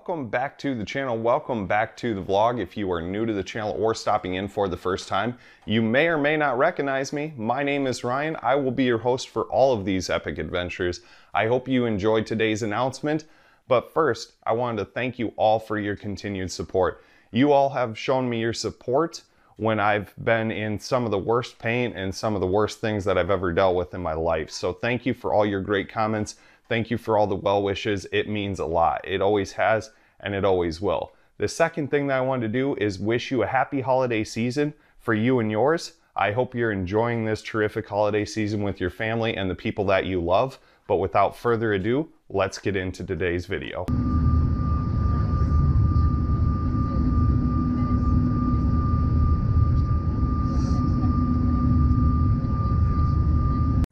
welcome back to the channel. Welcome back to the vlog. If you are new to the channel or stopping in for the first time, you may or may not recognize me. My name is Ryan. I will be your host for all of these epic adventures. I hope you enjoyed today's announcement. But first, I wanted to thank you all for your continued support. You all have shown me your support when I've been in some of the worst pain and some of the worst things that I've ever dealt with in my life. So thank you for all your great comments. Thank you for all the well wishes. It means a lot. It always has, and it always will. The second thing that I wanted to do is wish you a happy holiday season for you and yours. I hope you're enjoying this terrific holiday season with your family and the people that you love. But without further ado, let's get into today's video.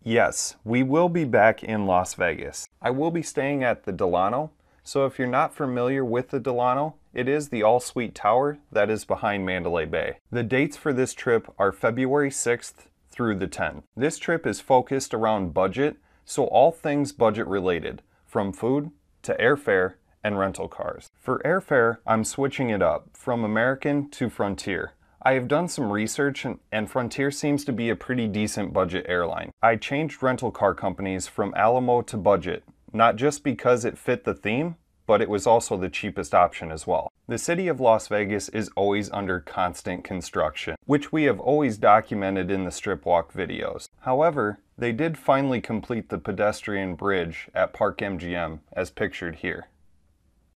Yes, we will be back in Las Vegas. I will be staying at the Delano, so if you're not familiar with the Delano, it is the all-suite tower that is behind Mandalay Bay. The dates for this trip are February 6th through the 10th. This trip is focused around budget, so all things budget related, from food to airfare and rental cars. For airfare, I'm switching it up from American to Frontier. I have done some research and Frontier seems to be a pretty decent budget airline. I changed rental car companies from Alamo to Budget, not just because it fit the theme, but it was also the cheapest option as well. The city of Las Vegas is always under constant construction, which we have always documented in the strip walk videos. However, they did finally complete the pedestrian bridge at Park MGM as pictured here.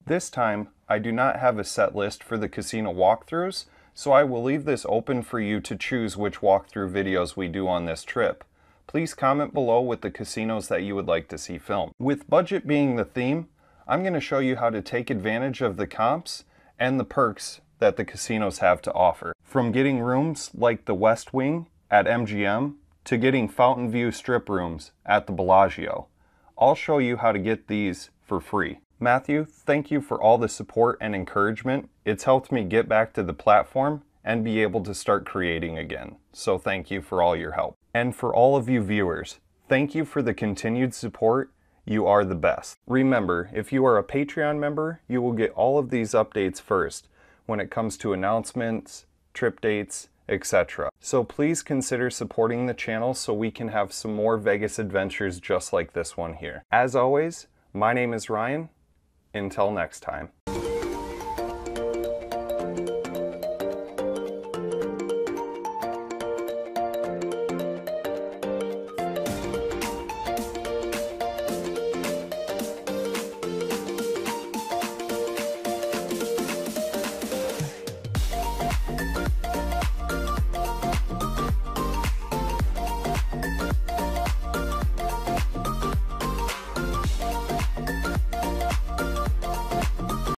This time, I do not have a set list for the casino walkthroughs, so I will leave this open for you to choose which walkthrough videos we do on this trip. Please comment below with the casinos that you would like to see filmed. With budget being the theme, I'm going to show you how to take advantage of the comps and the perks that the casinos have to offer. From getting rooms like the West Wing at MGM to getting Fountain View strip rooms at the Bellagio. I'll show you how to get these for free. Matthew, thank you for all the support and encouragement. It's helped me get back to the platform and be able to start creating again. So thank you for all your help. And for all of you viewers, thank you for the continued support. You are the best. Remember, if you are a Patreon member, you will get all of these updates first when it comes to announcements, trip dates, etc. So please consider supporting the channel so we can have some more Vegas adventures just like this one here. As always, my name is Ryan. Until next time.